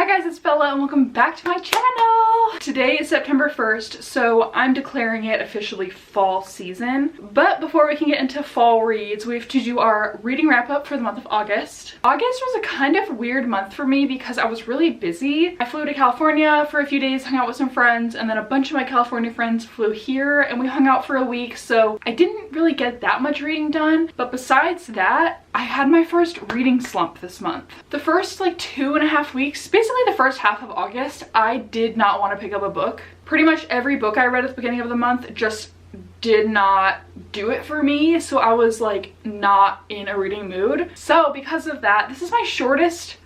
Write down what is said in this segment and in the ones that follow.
Hi guys, it's Bella and welcome back to my channel. Today is September 1st, so I'm declaring it officially fall season. But before we can get into fall reads, we have to do our reading wrap up for the month of August. August was a kind of weird month for me because I was really busy. I flew to California for a few days, hung out with some friends, and then a bunch of my California friends flew here and we hung out for a week, so I didn't really get that much reading done. But besides that, I had my first reading slump this month. The first like 2.5 weeks, basically the first half of August, I did not want to pick up a book. Pretty much every book I read at the beginning of the month just did not do it for me, so I was like not in a reading mood. So because of that, this is my shortest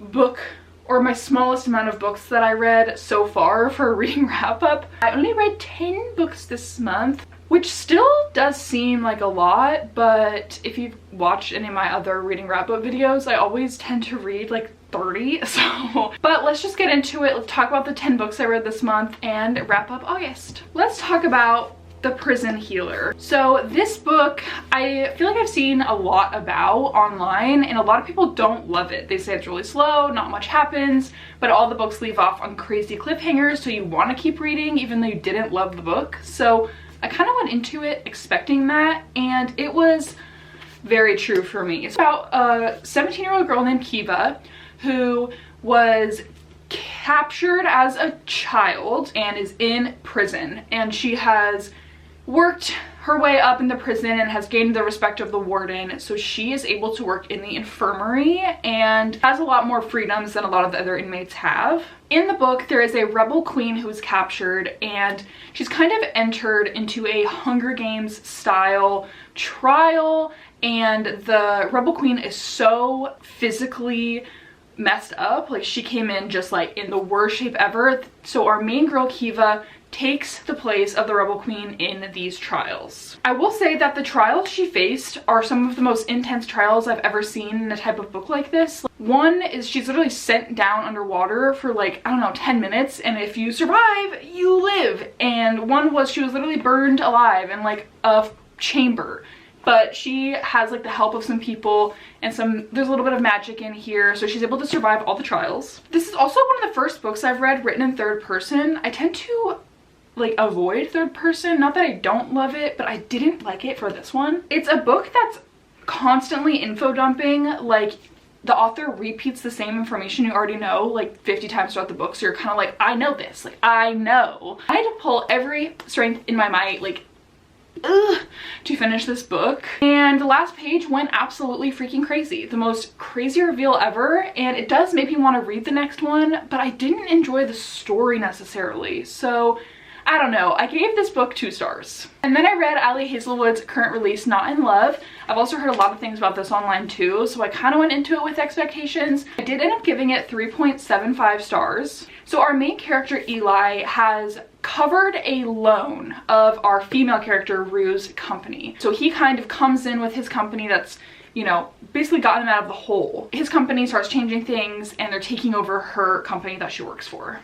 book, or my smallest amount of books that I read so far for a reading wrap up. I only read 10 books this month, which still does seem like a lot, but if you've watched any of my other reading wrap-up videos, I always tend to read like 30, so. But let's just get into it. Let's talk about the 10 books I read this month and wrap up August. Let's talk about The Prison Healer. So this book, I feel like I've seen a lot about online, and a lot of people don't love it. They say it's really slow, not much happens, but all the books leave off on crazy cliffhangers, so you want to keep reading even though you didn't love the book. So I kind of went into it expecting that, and it was very true for me. It's about a 17-year-old girl named Kiva who was captured as a child and is in prison, and she has worked her way up in the prison and has gained the respect of the warden, so she is able to work in the infirmary and has a lot more freedoms than a lot of the other inmates have. In the book, there is a rebel queen who is captured, and she's kind of entered into a Hunger Games style trial, and the rebel queen is so physically messed up. Like, she came in just like in the worst shape ever. So our main girl, Kiva, takes the place of the rebel queen in these trials. I will say that the trials she faced are some of the most intense trials I've ever seen in a type of book like this. One is she's literally sent down underwater for like, I don't know, 10 minutes, and if you survive, you live. And one was she was literally burned alive in like a chamber. But she has like the help of some people and there's a little bit of magic in here, so she's able to survive all the trials. This is also one of the first books I've read written in third person. I tend to like avoid third person, not that I don't love it, but I didn't like it for this one. It's a book that's constantly info dumping. Like, the author repeats the same information you already know like 50 times throughout the book, so you're kind of like, I know this, like I know. I had to pull every strength in my might, like to finish this book, and the last page went absolutely freaking crazy. The most crazy reveal ever, and it does make me want to read the next one, but I didn't enjoy the story necessarily, so I don't know. I gave this book 2 stars. And then I read Ali Hazelwood's current release, Not in Love. I've also heard a lot of things about this online too, so I kind of went into it with expectations. I did end up giving it 3.75 stars. So our main character, Eli, has covered a loan of our female character, Rue's company. So he kind of comes in with his company that's, you know, basically gotten him out of the hole. His company starts changing things and they're taking over her company that she works for.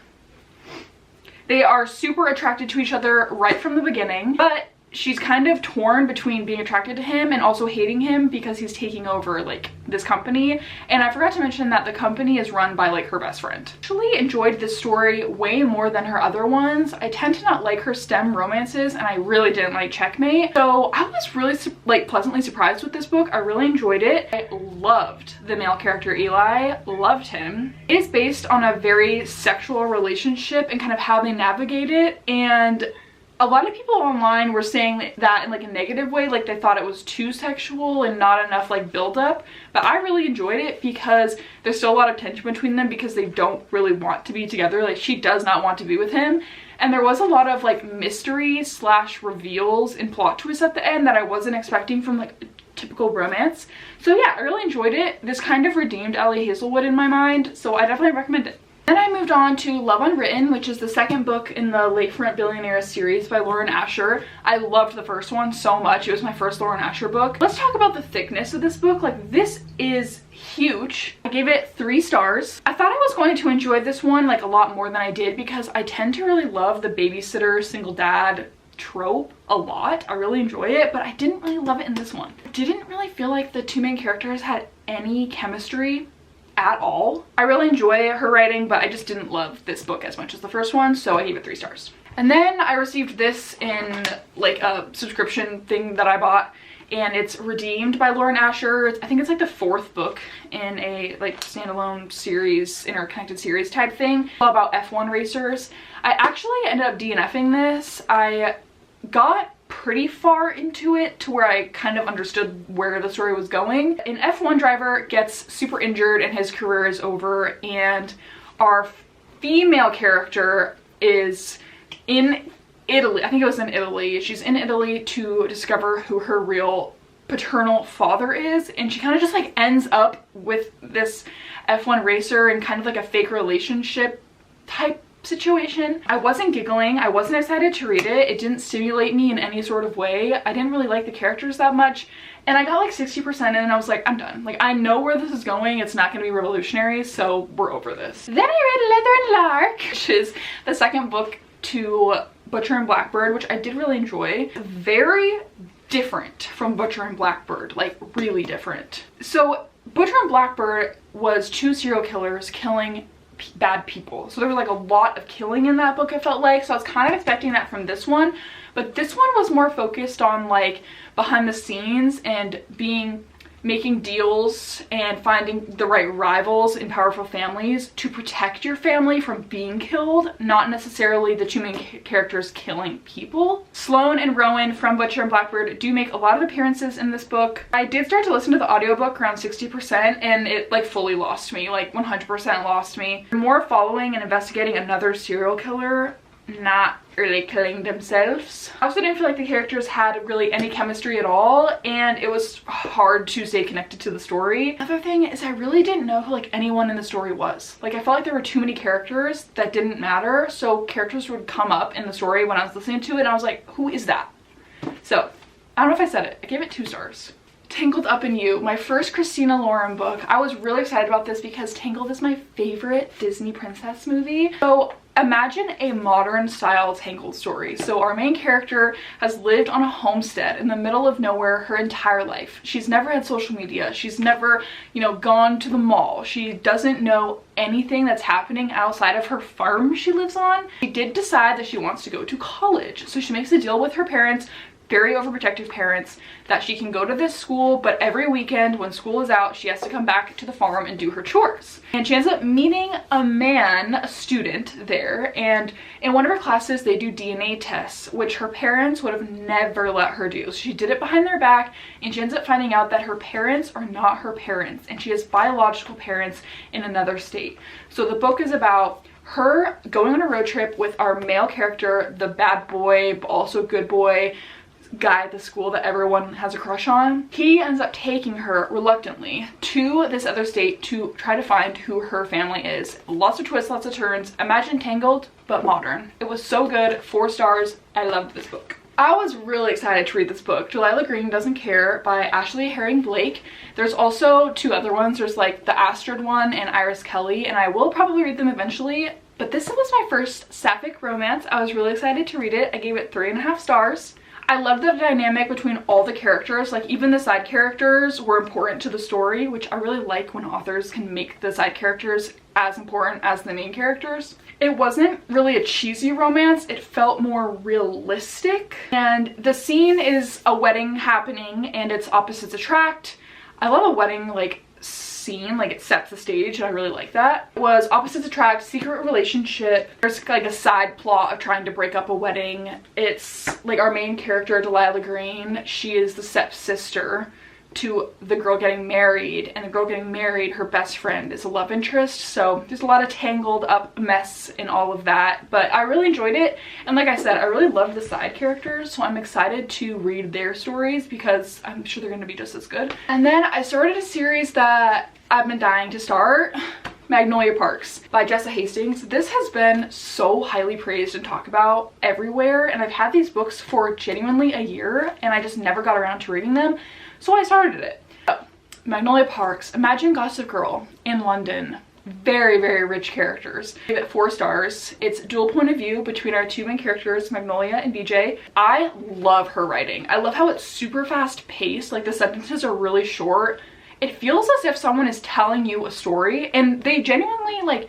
They are super attracted to each other right from the beginning, but she's kind of torn between being attracted to him and also hating him because he's taking over like this company. And I forgot to mention that the company is run by like her best friend. I actually enjoyed this story way more than her other ones. I tend to not like her STEM romances, and I really didn't like Checkmate. So I was really like pleasantly surprised with this book. I really enjoyed it. I loved the male character Eli, loved him. It is based on a very sexual relationship and kind of how they navigate it, and a lot of people online were saying that in like a negative way, like they thought it was too sexual and not enough like build up, but I really enjoyed it because there's still a lot of tension between them because they don't really want to be together. Like, she does not want to be with him, and there was a lot of like mystery slash reveals and plot twists at the end that I wasn't expecting from like typical romance. So yeah, I really enjoyed it. This kind of redeemed Ali Hazelwood in my mind, so I definitely recommend it. Then I moved on to Love Unwritten, which is the second book in the Lakefront Billionaires series by Lauren Asher. I loved the first one so much. It was my first Lauren Asher book. Let's talk about the thickness of this book. Like, this is huge. I gave it 3 stars. I thought I was going to enjoy this one like a lot more than I did because I tend to really love the babysitter, single dad trope a lot. I really enjoy it, but I didn't really love it in this one. I didn't really feel like the 2 main characters had any chemistry at all. I really enjoy her writing, but I just didn't love this book as much as the first one, so I gave it 3 stars. And then I received this in like a subscription thing that I bought, and it's Redeemed by Lauren Asher. I think it's like the 4th book in a like standalone series, interconnected series type thing, all about F1 racers. I actually ended up DNFing this. I got pretty far into it to where I kind of understood where the story was going. An F1 driver gets super injured and his career is over, and our female character is in Italy. I think it was in Italy. She's in Italy to discover who her real paternal father is, and she kind of just like ends up with this F1 racer in kind of like a fake relationship type situation. I wasn't giggling. I wasn't excited to read it. It didn't stimulate me in any sort of way. I didn't really like the characters that much, and I got like 60% in and I was like, I'm done. Like, I know where this is going. It's not going to be revolutionary, so we're over this. Then I read Leather and Lark, which is the 2nd book to Butcher and Blackbird, which I did really enjoy. Very different from Butcher and Blackbird, like really different. So Butcher and Blackbird was 2 serial killers killing bad people. So there was like a lot of killing in that book, I felt like. So I was kind of expecting that from this one, but this one was more focused on like behind the scenes and making deals and finding the right rivals in powerful families to protect your family from being killed, not necessarily the 2 main characters killing people. Sloane and Rowan from Butcher and Blackbird do make a lot of appearances in this book. I did start to listen to the audiobook around 60% and it like fully lost me, like 100% lost me. More following and investigating another serial killer, not really killing themselves. I also didn't feel like the characters had really any chemistry at all, and it was hard to stay connected to the story. Another thing is I really didn't know who like anyone in the story was. Like, I felt like there were too many characters that didn't matter, so characters would come up in the story when I was listening to it and I was like, who is that? So I don't know if I said it. I gave it 2 stars. Tangled Up in You, my first Christina Lauren book. I was really excited about this because Tangled is my favorite Disney princess movie. So imagine a modern style Tangled story. So our main character has lived on a homestead in the middle of nowhere her entire life. She's never had social media. She's never, you know, gone to the mall. She doesn't know anything that's happening outside of her farm she lives on. She did decide that she wants to go to college. So she makes a deal with her parents, very overprotective parents, that she can go to this school, but every weekend when school is out, she has to come back to the farm and do her chores. And she ends up meeting a man, a student there, and in one of her classes they do DNA tests, which her parents would have never let her do. So she did it behind their back, and she ends up finding out that her parents are not her parents, and she has biological parents in another state. So the book is about her going on a road trip with our male character, the bad boy, but also good boy, guy at the school that everyone has a crush on. He ends up taking her reluctantly to this other state to try to find who her family is. Lots of twists, lots of turns. Imagine Tangled, but modern. It was so good. 4 stars. I loved this book. I was really excited to read this book, Delilah Green Doesn't Care by Ashley Herring Blake. There's also 2 other ones. There's like the Astrid one and Iris Kelly, and I will probably read them eventually. But this was my first sapphic romance. I was really excited to read it. I gave it 3.5 stars. I love the dynamic between all the characters. Like, even the side characters were important to the story, which I really like when authors can make the side characters as important as the main characters. It wasn't really a cheesy romance. It felt more realistic. And the scene is a wedding happening and it's opposites attract. I love a wedding like scene, like it sets the stage, and I really like that. It was opposites attract, secret relationship. There's like a side plot of trying to break up a wedding. It's like our main character, Delilah Green, she is the stepsister to the girl getting married, and the girl getting married, her best friend is a love interest. So there's a lot of tangled up mess in all of that, but I really enjoyed it. And like I said, I really love the side characters, so I'm excited to read their stories because I'm sure they're going to be just as good. And then I started a series that I've been dying to start, Magnolia Parks by Jessa Hastings. This has been so highly praised and talked about everywhere, and I've had these books for genuinely a year and I just never got around to reading them. So I started it. Magnolia Parks. Imagine Gossip Girl in London. Very, very rich characters. I give it 4 stars. It's dual point of view between our 2 main characters, Magnolia and BJ. I love her writing. I love how it's super fast paced. Like, the sentences are really short it feels as if someone is telling you a story, and they genuinely like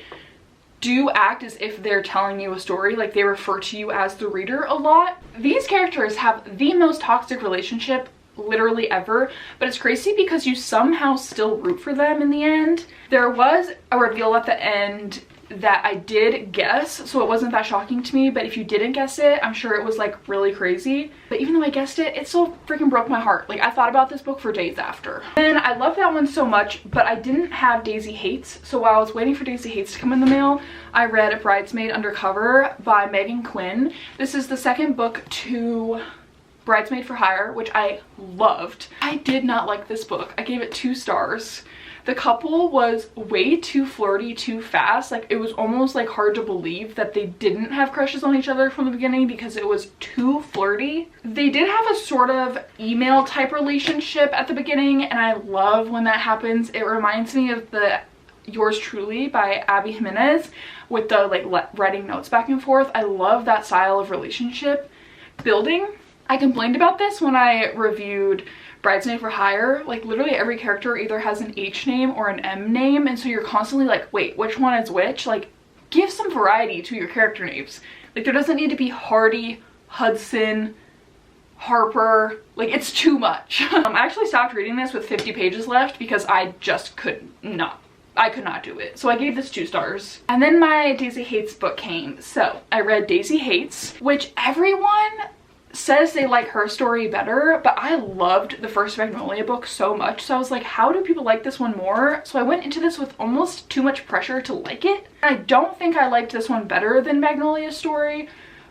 do act as if they're telling you a story. Like, they refer to you as the reader a lot. These characters have the most toxic relationship literally ever, but it's crazy because you somehow still root for them in the end. There was a reveal at the end that I did guess, so it wasn't that shocking to me, but if you didn't guess it, I'm sure it was like really crazy. But even though I guessed it, it still freaking broke my heart. Like, I thought about this book for days after. And I love that one so much, but I didn't have Daisy Hates, so while I was waiting for Daisy Hates to come in the mail, I read Bridesmaid Undercover by Megan Quinn. This is the second book to Bridesmaid for Hire, which I loved. I did not like this book. I gave it 2 stars. The couple was way too flirty too fast. Like, it was almost like hard to believe that they didn't have crushes on each other from the beginning because it was too flirty. They did have a sort of email type relationship at the beginning, and I love when that happens. It reminds me of the Yours Truly by Abby Jimenez with the like writing notes back and forth. I love that style of relationship building. I complained about this when I reviewed Bridesmaid for Hire. Like, literally every character either has an H name or an M name, and so you're constantly like, wait, which one is which? Like, give some variety to your character names. Like, there doesn't need to be Hardy, Hudson, Harper. Like, it's too much. I actually stopped reading this with 50 pages left because I just could not do it. So I gave this 2 stars. And then my Daisy Hates book came. So I read Daisy Hates, which everyone says they like her story better, but I loved the first Magnolia book so much, so I was like, how do people like this one more? So I went into this with almost too much pressure to like it. I don't think I liked this one better than Magnolia's story,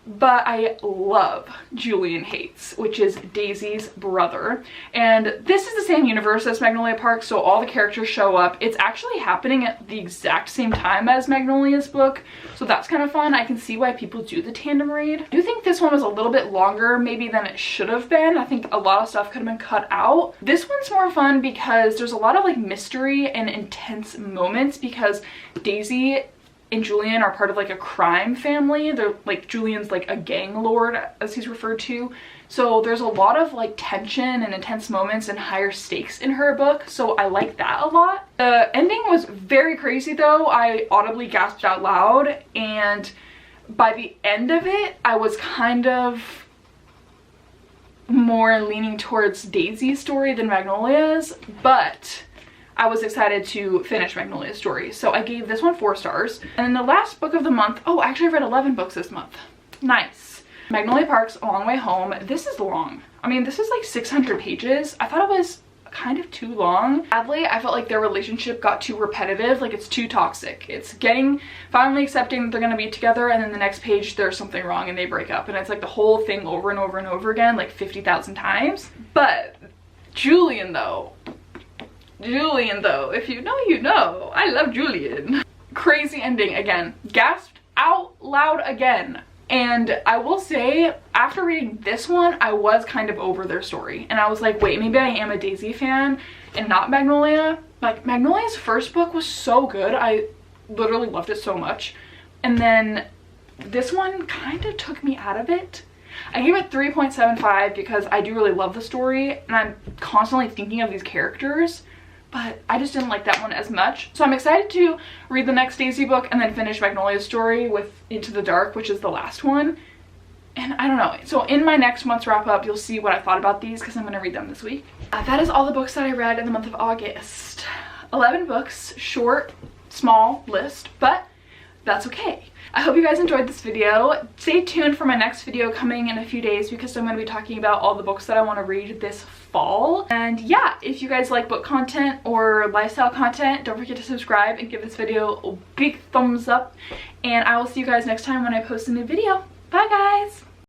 but I love Julian Hates, which is Daisy's brother, and this is the same universe as Magnolia Park, so all the characters show up. It's actually happening at the exact same time as Magnolia's book, so that's kind of fun. I can see why people do the tandem read. I do think this one was a little bit longer maybe than it should have been. I think a lot of stuff could have been cut out. This one's more fun because there's a lot of like mystery and intense moments because Daisy and Julian are part of like a crime family. They're like, Julian's like a gang lord as he's referred to, so there's a lot of like tension and intense moments and higher stakes in her book, so I like that a lot. The ending was very crazy though. I audibly gasped out loud, and by the end of it I was kind of more leaning towards Daisy's story than Magnolia's, but I was excited to finish Magnolia's story, so I gave this one 4 stars. And then the last book of the month, oh, actually I read 11 books this month. Nice. Magnolia Park's A Long Way Home. This is long. I mean, this is like 600 pages. I thought it was kind of too long. Sadly, I felt like their relationship got too repetitive. Like, it's too toxic. It's finally accepting that they're gonna be together, and then the next page there's something wrong and they break up, and it's like the whole thing over and over and over again, like 50,000 times. But Julian though, if you know, you know. I love Julian. Crazy ending again. Gasped out loud again. And I will say, after reading this one, I was kind of over their story. And I was like, wait, maybe I am a Daisy fan and not Magnolia. Like, Magnolia's first book was so good. I literally loved it so much. And then this one kind of took me out of it. I gave it 3.75 because I do really love the story and I'm constantly thinking of these characters, but I just didn't like that one as much. So I'm excited to read the next Daisy book and then finish Magnolia's story with Into the Dark, which is the last one. And I don't know. So in my next month's wrap up, you'll see what I thought about these because I'm going to read them this week. That is all the books that I read in the month of August. 11 books, short, small list, but that's okay. I hope you guys enjoyed this video. Stay tuned for my next video coming in a few days because I'm going to be talking about all the books that I want to read this fall. And yeah, if you guys like book content or lifestyle content, don't forget to subscribe and give this video a big thumbs up. And I will see you guys next time when I post a new video. Bye guys!